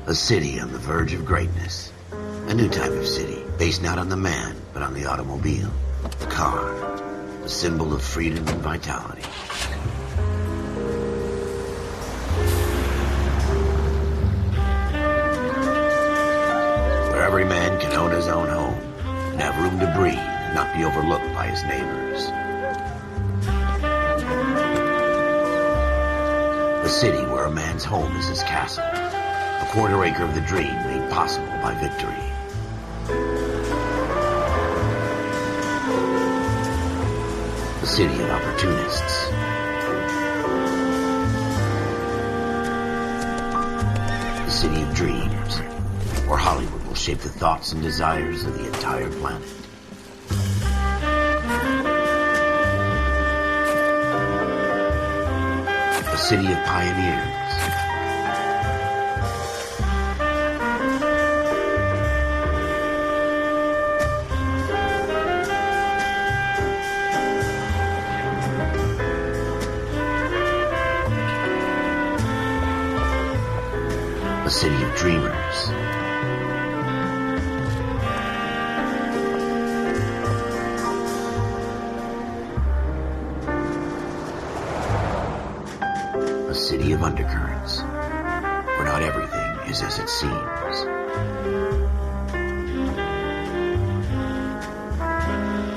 A city on the verge of greatness. A new type of city, based not on the man, but on the automobile. The car. The symbol of freedom and vitality. Where every man can own his own home, and have room to breathe, and not be overlooked by his neighbors. A city where a man's home is his castle. A quarter acre of the dream made possible by victory. A city of opportunists. A city of dreams, where Hollywood will shape the thoughts and desires of the entire planet. A city of pioneers. A city of dreamers. A city of undercurrents, where not everything is as it seems.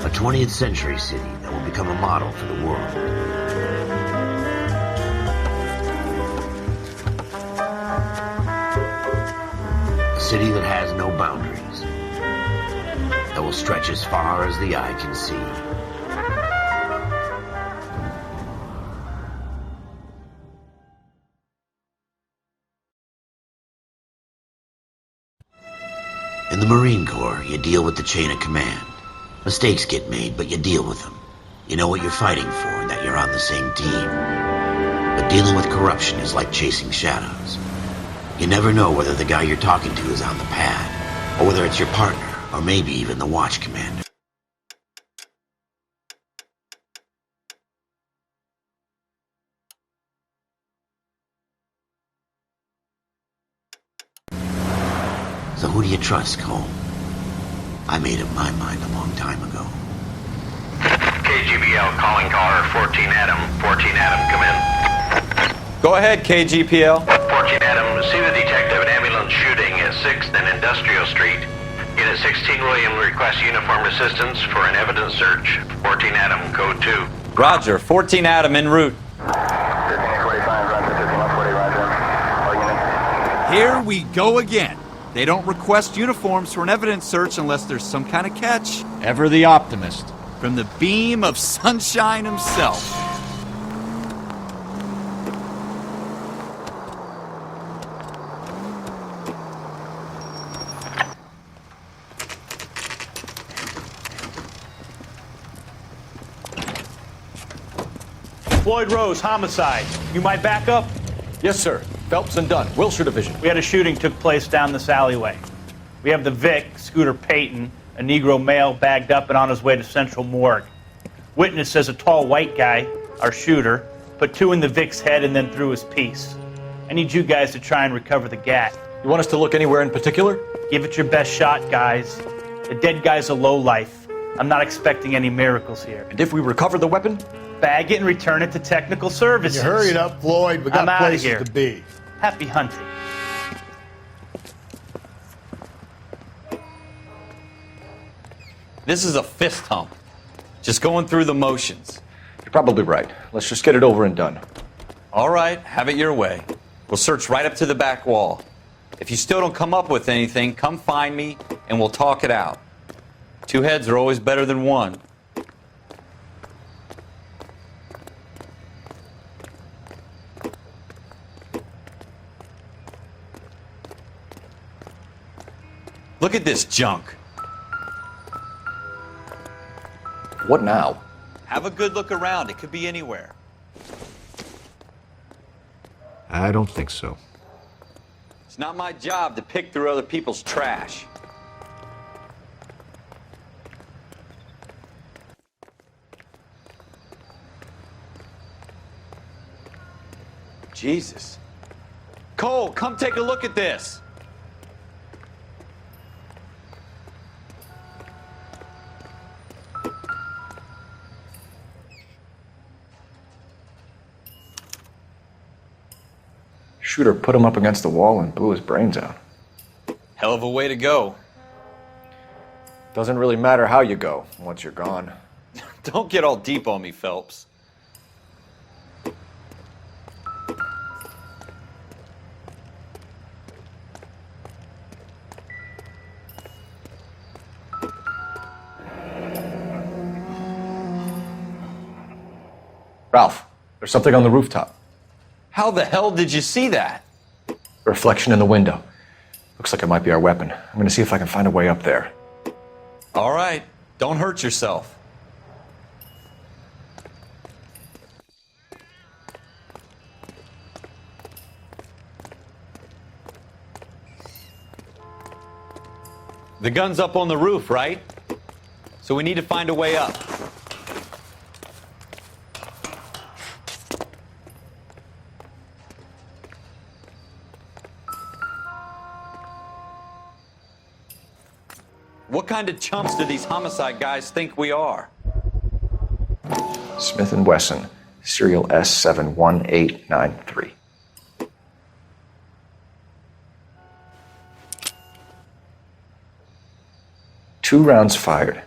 A 20th century city that will become a model for the world. A city that has no boundaries, that will stretch as far as the eye can see. In the Marine Corps, you deal with the chain of command. Mistakes get made, but you deal with them. You know what you're fighting for and that you're on the same team. But dealing with corruption is like chasing shadows. You never know whether the guy you're talking to is on the pad, or whether it's your partner, or maybe even the watch commander. So who do you trust, Cole? I made up my mind a long time ago. KGBL calling caller 14 Adam. 14 Adam, come in. Go ahead, KGPL. 14 Adam, see the detective, an ambulance shooting at 6th and Industrial Street. Unit 16 William requests uniformed assistance for an evidence search. 14 Adam, code 2. Roger, 14 Adam en route. Here we go again. They don't request uniforms for an evidence search unless there's some kind of catch. Ever the optimist. From the beam of sunshine himself. Floyd Rose, homicide. You might back up? Yes, sir. Phelps and Dunn, Wilshire Division. We had a shooting took place down this alleyway. We have the Vic, Scooter Payton, a Negro male bagged up and on his way to Central Morgue. Witness says a tall white guy, our shooter, put 2 in the Vic's head and then threw his piece. I need you guys to try and recover the gat. You want us to look anywhere in particular? Give it your best shot, guys. The dead guy's a lowlife. I'm not expecting any miracles here. And if we recover the weapon? Bag it and return it to technical services. You hurry it up, Floyd. We got I'm outta places here. to be. Happy hunting. This is a fist hump. Just going through the motions. You're probably right. Let's just get it over and done. All right, have it your way. We'll search right up to the back wall. If you still don't come up with anything, come find me and we'll talk it out. 2 heads are always better than 1. Look at this junk. What now? Have a good look around. It could be anywhere. I don't think so. It's not my job to pick through other people's trash. Jesus. Cole, come take a look at this. Shooter put him up against the wall and blew his brains out. Hell of a way to go. Doesn't really matter how you go once you're gone. Don't get all deep on me, Phelps. Ralph, there's something on the rooftop. How the hell did you see that? A reflection in the window. Looks like it might be our weapon. I'm gonna see if I can find a way up there. All right, don't hurt yourself. The gun's up on the roof, right? So we need to find a way up. What kind of chumps do these homicide guys think we are? Smith & Wesson, serial S71893. Two rounds fired,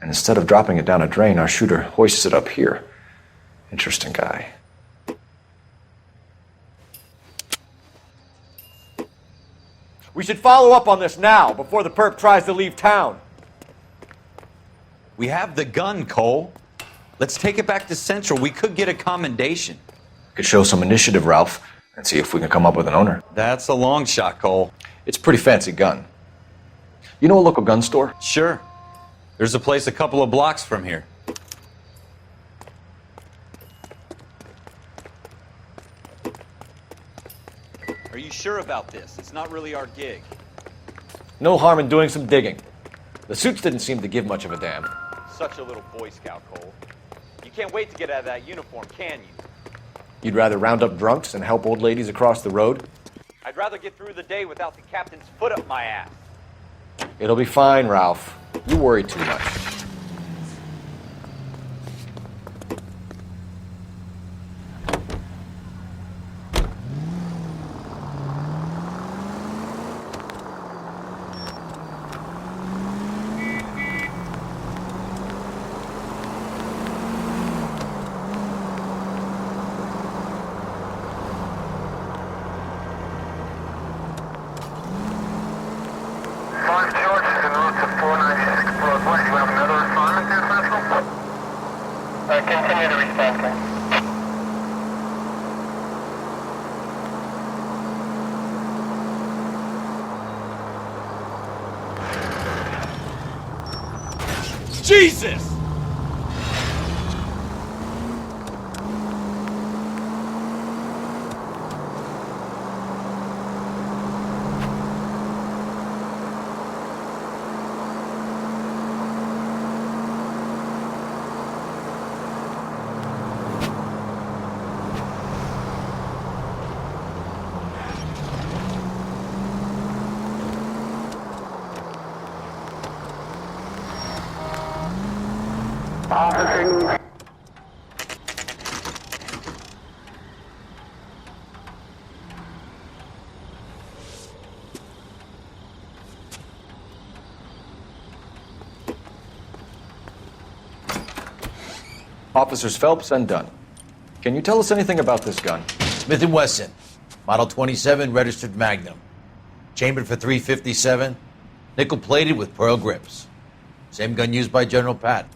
and instead of dropping it down a drain, our shooter hoists it up here. Interesting guy. We should follow up on this now, before the perp tries to leave town. We have the gun, Cole. Let's take it back to Central. We could get a commendation. Could show some initiative, Ralph, and see if we can come up with an owner. That's a long shot, Cole. It's a pretty fancy gun. You know a local gun store? Sure. There's a place a couple of blocks from here. Are you sure about this? It's not really our gig. No harm in doing some digging. The suits didn't seem to give much of a damn. Such a little Boy Scout, Cole. You can't wait to get out of that uniform, can you? You'd rather round up drunks than help old ladies across the road? I'd rather get through the day without the captain's foot up my ass. It'll be fine, Ralph. You worry too much. Continue to respond, sir. Jesus! Officers Phelps and Dunn. Can you tell us anything about this gun? Smith & Wesson, Model 27, registered Magnum. Chambered for .357, nickel-plated with pearl grips. Same gun used by General Pat.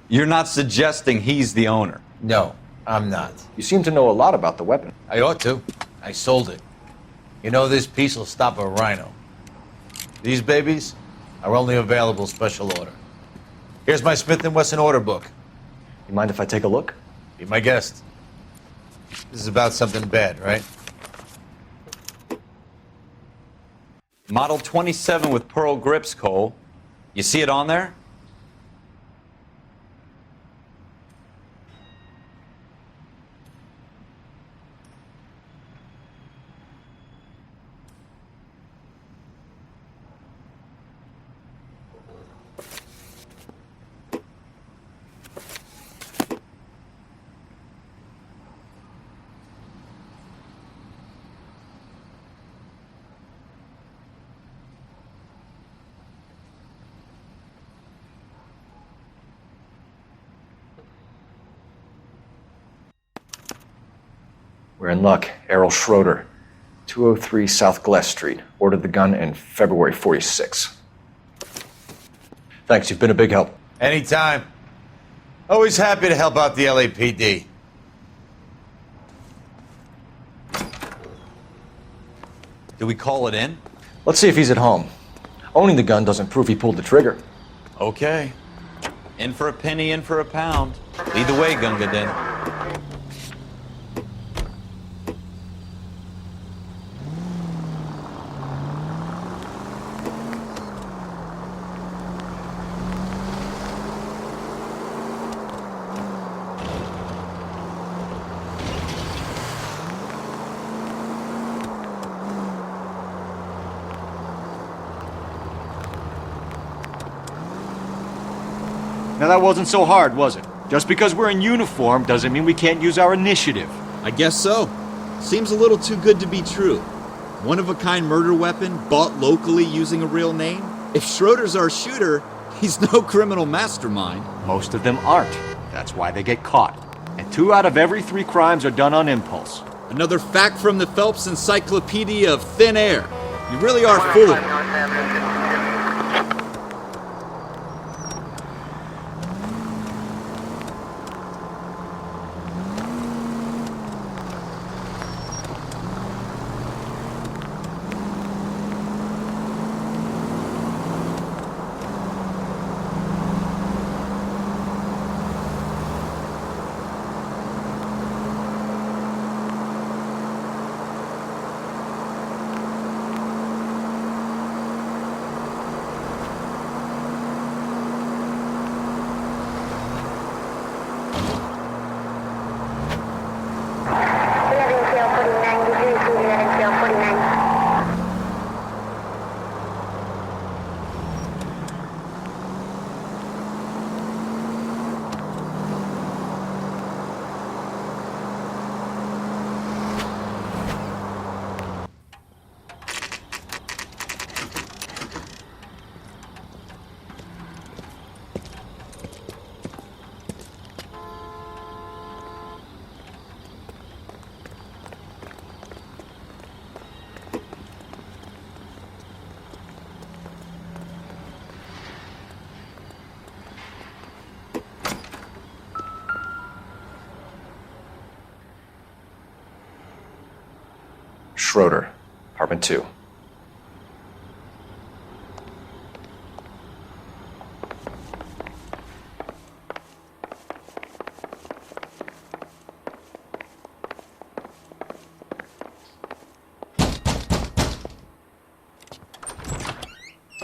You're not suggesting he's the owner? No, I'm not. You seem to know a lot about the weapon. I ought to. I sold it. You know, this piece will stop a rhino. These babies are only available special order. Here's my Smith & Wesson order book. You mind if I take a look? Be my guest. This is about something bad, right? Model 27 with pearl grips, Cole. You see it on there? We're in luck. Errol Schroeder, 203 South Glass Street. Ordered the gun in February 46. Thanks, you've been a big help. Anytime. Always happy to help out the LAPD. Do we call it in? Let's see if he's at home. Owning the gun doesn't prove he pulled the trigger. Okay. In for a penny, in for a pound. Lead the way, Gunga Din. Now that wasn't so hard, was it? Just because we're in uniform doesn't mean we can't use our initiative. I guess so. Seems a little too good to be true. One-of-a-kind murder weapon bought locally using a real name? If Schroeder's our shooter, he's no criminal mastermind. Most of them aren't. That's why they get caught. And 2 out of every 3 crimes are done on impulse. Another fact from the Phelps Encyclopedia of Thin Air. You really are full of it. Schroeder, apartment 2.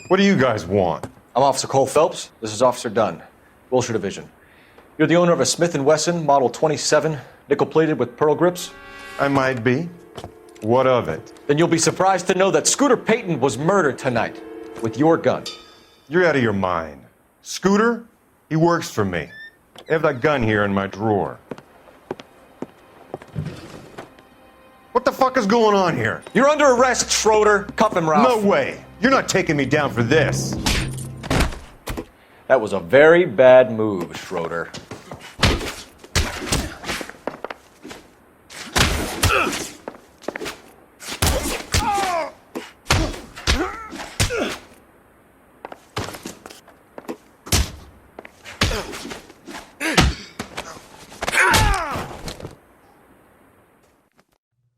What do you guys want? I'm Officer Cole Phelps. This is Officer Dunn, Wilshire Division. You're the owner of a Smith & Wesson Model 27, nickel-plated with pearl grips? I might be. What of it? Then you'll be surprised to know that Scooter Payton was murdered tonight with your gun. You're out of your mind. Scooter? He works for me. I have that gun here in my drawer. What the fuck is going on here? You're under arrest, Schroeder. Cuff him, Ralph. No way. You're not taking me down for this. That was a very bad move, Schroeder.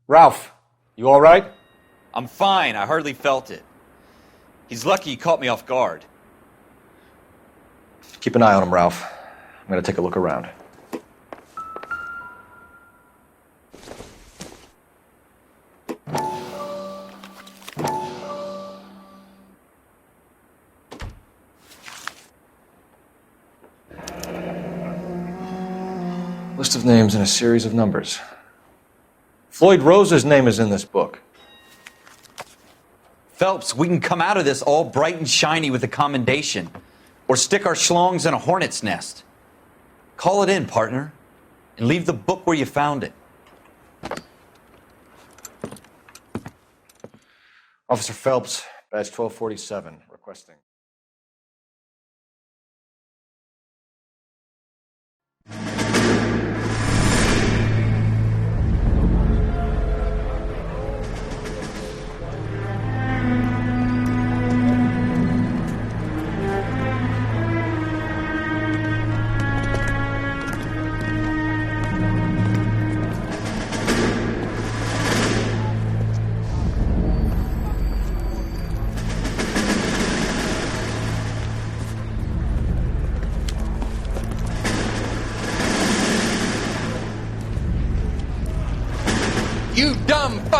Ralph, you all right? I'm fine. I hardly felt it. He's lucky he caught me off guard. Keep an eye on him, Ralph. I'm going to take a look around. List of names and a series of numbers. Floyd Rose's name is in this book. Phelps, we can come out of this all bright and shiny with a commendation. Or stick our schlongs in a hornet's nest. Call it in, partner. And leave the book where you found it. Officer Phelps, badge 1247, requesting.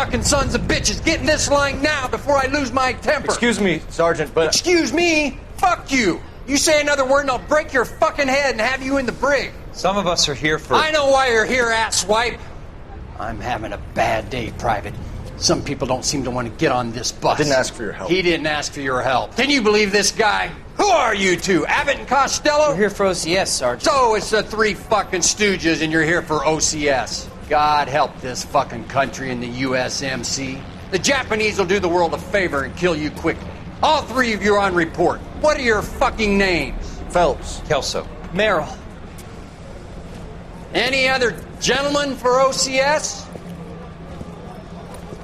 fucking sons of bitches! Get in this line now before I lose my temper! Excuse me, Sergeant, but... Excuse me? Fuck you! You say another word and I'll break your fucking head and have you in the brig! Some of us are here for... I know why you're here, asswipe! I'm having a bad day, Private. Some people don't seem to want to get on this bus. I didn't ask for your help. He didn't ask for your help. Can you believe this guy? Who are you two? Abbott and Costello? We're here for OCS, Sergeant. So it's the three fucking stooges and you're here for OCS. God help this fucking country and the USMC. The Japanese will do the world a favor and kill you quickly. All three of you are on report. What are your fucking names? Phelps. Kelso. Merrill. Any other gentlemen for OCS?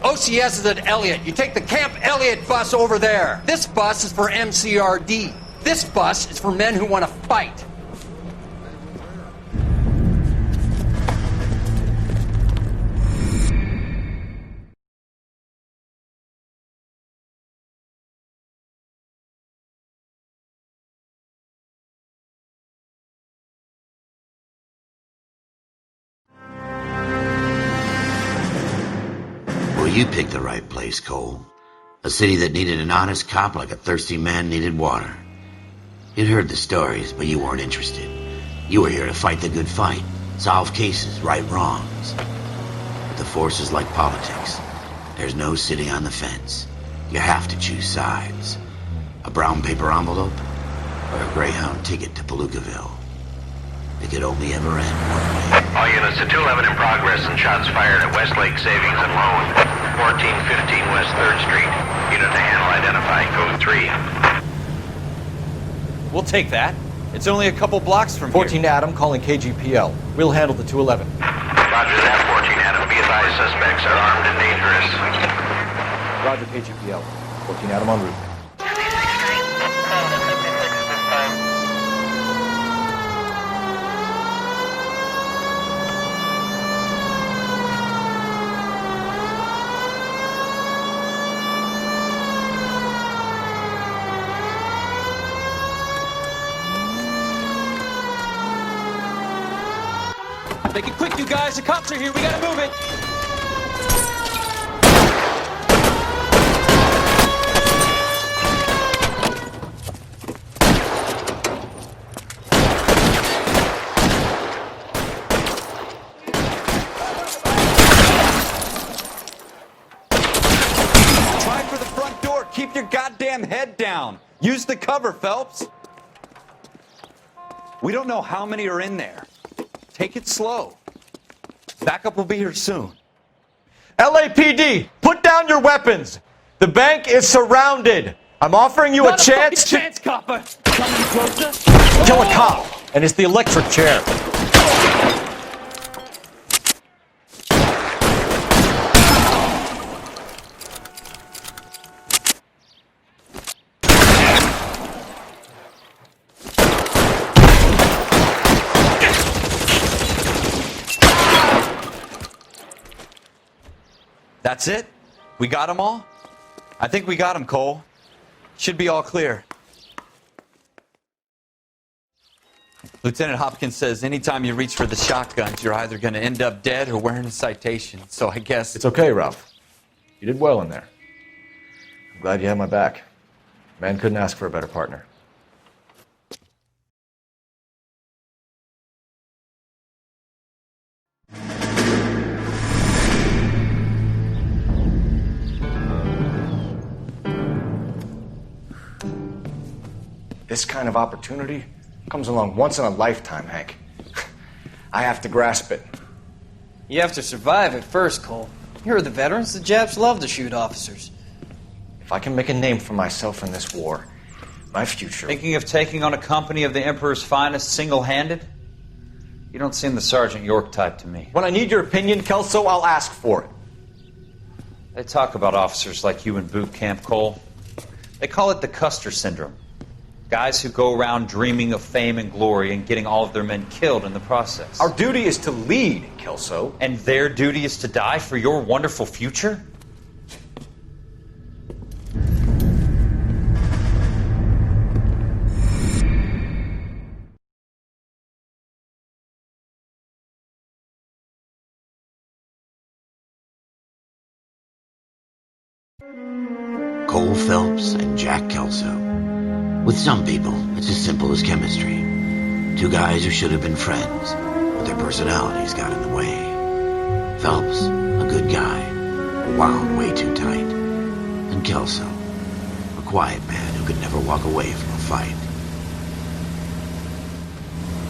OCS is at Elliott. You take the Camp Elliott bus over there. This bus is for MCRD. This bus is for men who want to fight. Well, you picked the right place, Cole. A city that needed an honest cop like a thirsty man needed water. You'd heard the stories, but you weren't interested. You were here to fight the good fight, solve cases, right wrongs. But the force is like politics. There's no sitting on the fence. You have to choose sides. A brown paper envelope or a Greyhound ticket to Palookaville. It could only ever end one way. All units to 211 in progress and shots fired at Westlake Savings and Loan, 1415 West 3rd Street. Unit to handle identify, code 3. We'll take that. It's only a couple blocks from 14 here. Adam calling KGPL. We'll handle the 211. Roger that, 14 Adam. Be advised, suspects are armed and dangerous. Roger KGPL. 14 Adam en route. Make it quick, you guys. The cops are here. We gotta move it. Try for the front door. Keep your goddamn head down. Use the cover, Phelps. We don't know how many are in there. Take it slow. Backup will be here soon. LAPD, put down your weapons. The bank is surrounded. I'm offering you a chance to chance, copper. Coming closer. kill a cop, and it's the electric chair. That's it? We got them all? I think we got them, Cole. Should be all clear. Lieutenant Hopkins says anytime you reach for the shotguns, you're either going to end up dead or wearing a citation. So I guess... It's okay, Ralph. You did well in there. I'm glad you had my back. Man couldn't ask for a better partner. This kind of opportunity comes along once in a lifetime, Hank. I have to grasp it. You have to survive it first, Cole. You're the veterans. The Japs love to shoot officers. If I can make a name for myself in this war, my future... Thinking of taking on a company of the Emperor's finest single-handed? You don't seem the Sergeant York type to me. When I need your opinion, Kelso, I'll ask for it. They talk about officers like you in boot camp, Cole. They call it the Custer Syndrome. Guys who go around dreaming of fame and glory and getting all of their men killed in the process. Our duty is to lead, Kelso. And their duty is to die for your wonderful future? Cole Phelps and Jack Kelso. With some people, it's as simple as chemistry. Two guys who should have been friends, but their personalities got in the way. Phelps, a good guy, wound way too tight. And Kelso, a quiet man who could never walk away from a fight.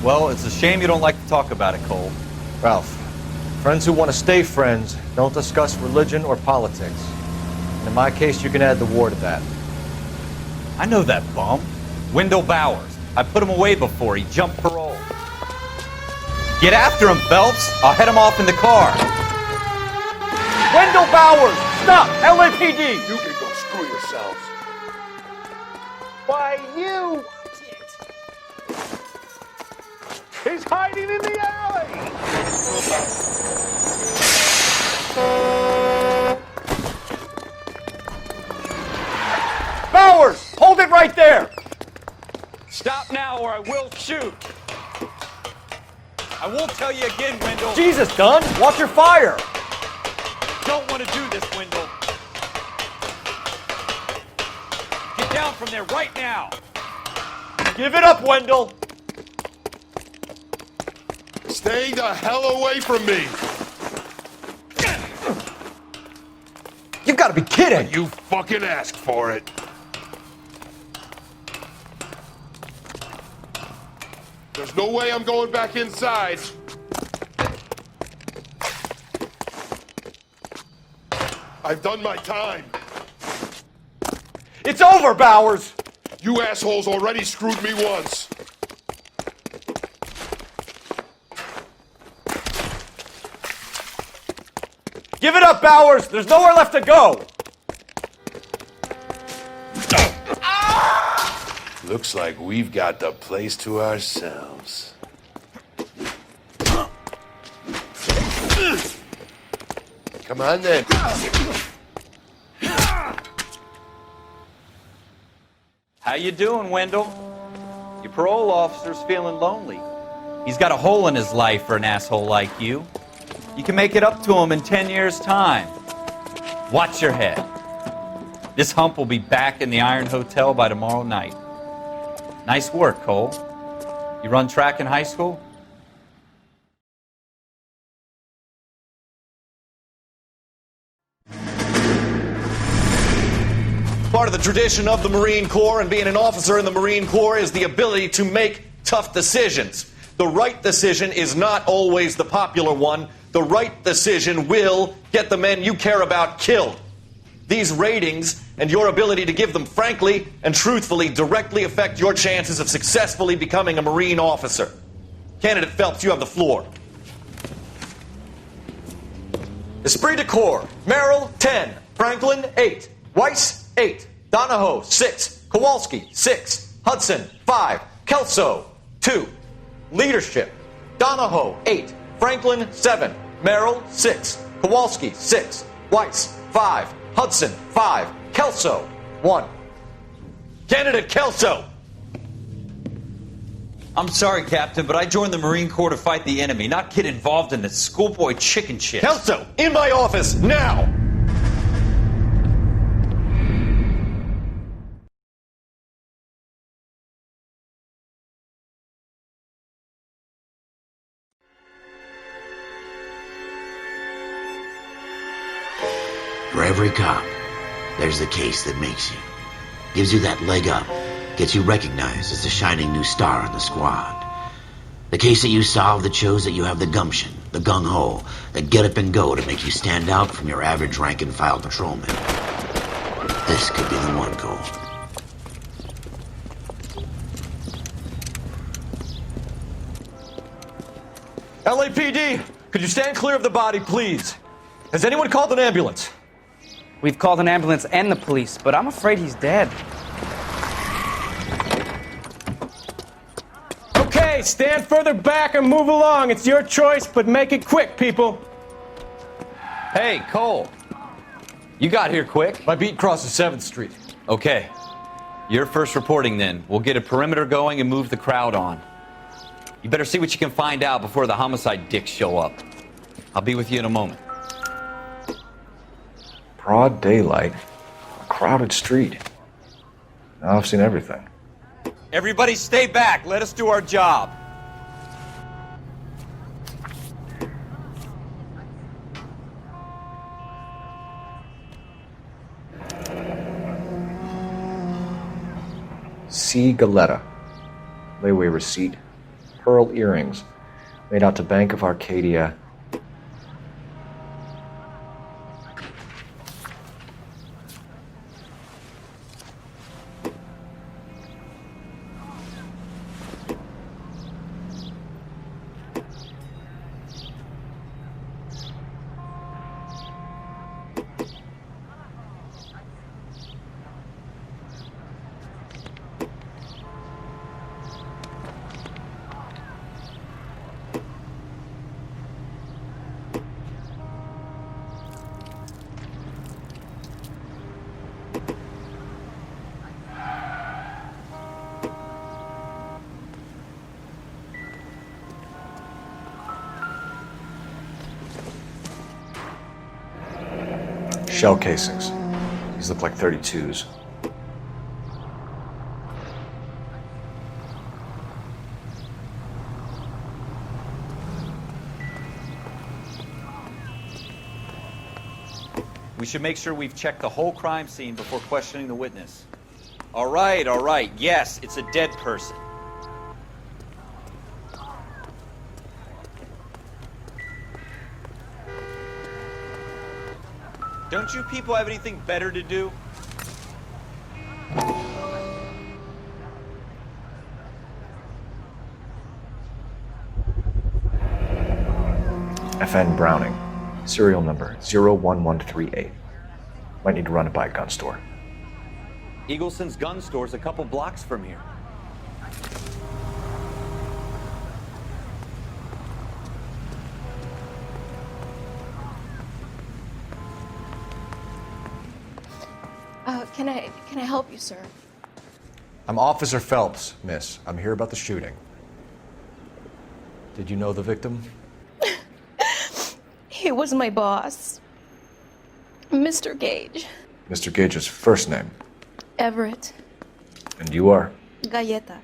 Well, it's a shame you don't like to talk about it, Cole. Ralph, friends who want to stay friends don't discuss religion or politics. And in my case, you can add the war to that. I know that bum. Wendell Bowers. I put him away before. He jumped parole. Get after him, Phelps. I'll head him off in the car. Wendell Bowers! Stop! LAPD! You can go screw yourselves. Why, you... He's hiding in the alley! Bowers! Hold it right there! Stop now or I will shoot! I won't tell you again, Wendell. Jesus, Dunn! Watch your fire! Don't want to do this, Wendell. Get down from there right now. Give it up, Wendell! Stay the hell away from me! You've got to be kidding! You fucking asked for it. There's no way I'm going back inside. I've done my time. It's over, Bowers! You assholes already screwed me once. Give it up, Bowers! There's nowhere left to go! Looks like we've got the place to ourselves. Come on then. How you doing, Wendell? Your parole officer's feeling lonely. He's got a hole in his life for an asshole like you. You can make it up to him in 10 years' time. Watch your head. This hump will be back in the Iron Hotel by tomorrow night. Nice work, Cole. You run track in high school? Part of the tradition of the Marine Corps and being an officer in the Marine Corps is the ability to make tough decisions. The right decision is not always the popular one. The right decision will get the men you care about killed. These ratings and your ability to give them frankly and truthfully directly affect your chances of successfully becoming a Marine officer. Candidate Phelps, you have the floor. Esprit de Corps, Merrill, 10. Franklin, 8. Weiss, 8. Donahoe, 6. Kowalski, 6. Hudson, 5. Kelso, 2. Leadership, Donahoe, 8. Franklin, 7. Merrill, 6. Kowalski, 6. Weiss, 5. Hudson, 5. Kelso, 1. Candidate Kelso! I'm sorry, Captain, but I joined the Marine Corps to fight the enemy, not get involved in this schoolboy chicken shit. Kelso, in my office, now! For every cop, there's the case that makes you. Gives you that leg up. Gets you recognized as the shining new star in the squad. The case that you solve that shows that you have the gumption, the gung-ho, the get up and go to make you stand out from your average rank-and-file patrolman. This could be the one, Cole. LAPD, could you stand clear of the body, please? Has anyone called an ambulance? We've called an ambulance and the police, but I'm afraid he's dead. Okay, stand further back and move along. It's your choice, but make it quick, people. Hey, Cole. You got here quick. My beat crosses 7th Street. Okay. You're first reporting then. We'll get a perimeter going and move the crowd on. You better see what you can find out before the homicide dicks show up. I'll be with you in a moment. Broad daylight. A crowded street. Now I've seen everything. Everybody stay back. Let us do our job. C. Galetta. Layaway receipt. Pearl earrings. Made out to Bank of Arcadia. Shell casings. These look like 32s. We should make sure we've checked the whole crime scene before questioning the witness. All right. Yes, it's a dead person. Don't you people have anything better to do? FN Browning. Serial number 01138. Might need to run it by a gun store. Eagleson's gun store's a couple blocks from here. Can I help you, sir? I'm Officer Phelps, miss. I'm here about the shooting. Did you know the victim? He was my boss, Mr. Gage. Mr. Gage's first name. Everett. And you are? Galleta.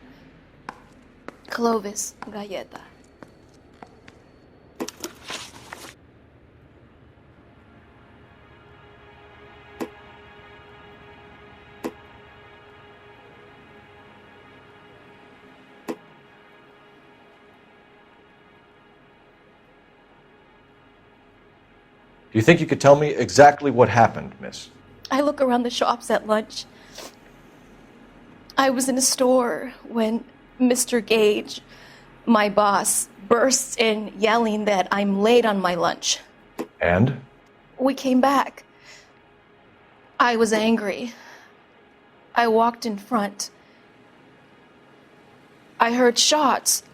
Clovis Galleta. Do you think you could tell me exactly what happened, miss? I look around the shops at lunch. I was in a store when Mr. Gage, my boss, bursts in yelling that I'm late on my lunch. And? We came back. I was angry. I walked in front. I heard shots.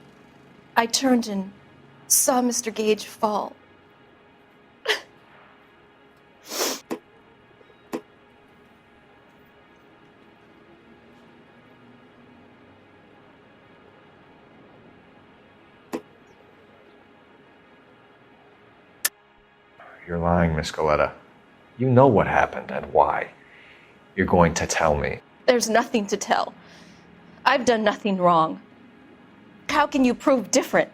I turned and saw Mr. Gage fall. You're lying, Miss Galetta. You know what happened and why. You're going to tell me. There's nothing to tell. I've done nothing wrong. How can you prove different?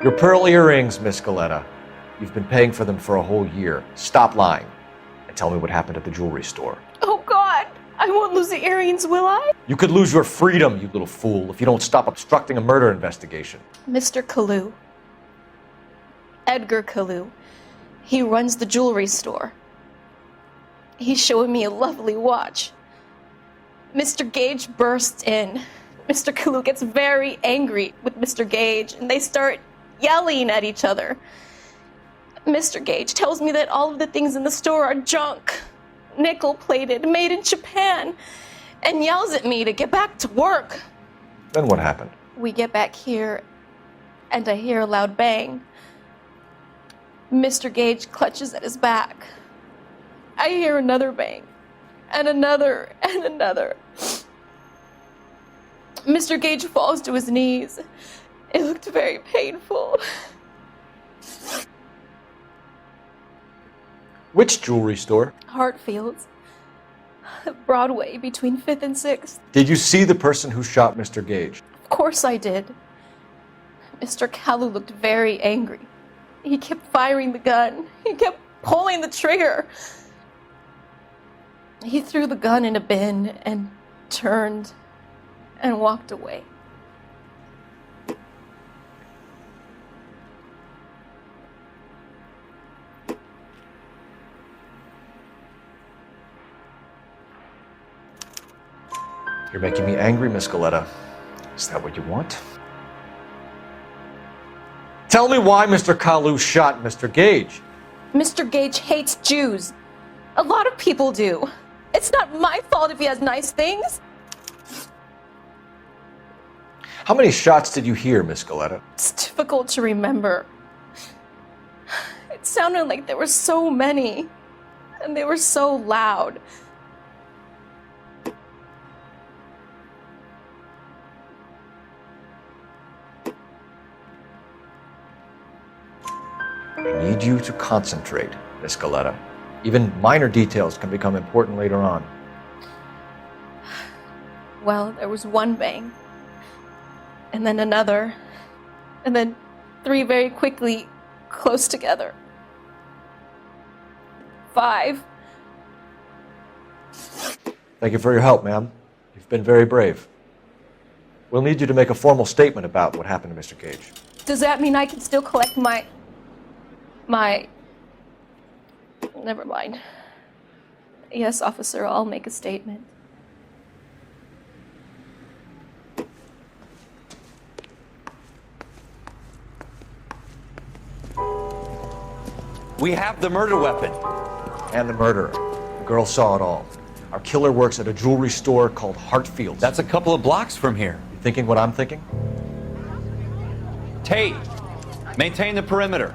Your pearl earrings, Miss Galetta. You've been paying for them for a whole year. Stop lying and tell me what happened at the jewelry store. Oh, God! I won't lose the earrings, will I? You could lose your freedom, you little fool, if you don't stop obstructing a murder investigation. Mr. Kalu. Edgar Kalu. He runs the jewelry store. He's showing me a lovely watch. Mr. Gage bursts in. Mr. Kalu gets very angry with Mr. Gage, and they start yelling at each other. Mr. Gage tells me that all of the things in the store are junk, nickel-plated, made in Japan, and yells at me to get back to work. Then what happened? We get back here, and I hear a loud bang. Mr. Gage clutches at his back. I hear another bang, and another, and another. Mr. Gage falls to his knees, It looked very painful. Which jewelry store? Hartfield's. Broadway, between 5th and 6th. Did you see the person who shot Mr. Gage? Of course I did. Mr. Kalu looked very angry. He kept firing the gun. He kept pulling the trigger. He threw the gun in a bin and turned and walked away. You're making me angry, Miss Galetta. Is that what you want? Tell me why Mr. Kalu shot Mr. Gage. Mr. Gage hates Jews. A lot of people do. It's not my fault if he has nice things. How many shots did you hear, Miss Galetta? It's difficult to remember. It sounded like there were so many, and they were so loud. I need you to concentrate, Miss Galetta. Even minor details can become important later on. Well, there was one bang, and then another, and then 3 very quickly, close together. 5. Thank you for your help, ma'am. You've been very brave. We'll need you to make a formal statement about what happened to Mr. Gage. Does that mean I can still collect my... Never mind. Yes, officer, I'll make a statement. We have the murder weapon. And the murderer. The girl saw it all. Our killer works at a jewelry store called Hartfield's. That's a couple of blocks from here. You thinking what I'm thinking? Tate, maintain the perimeter.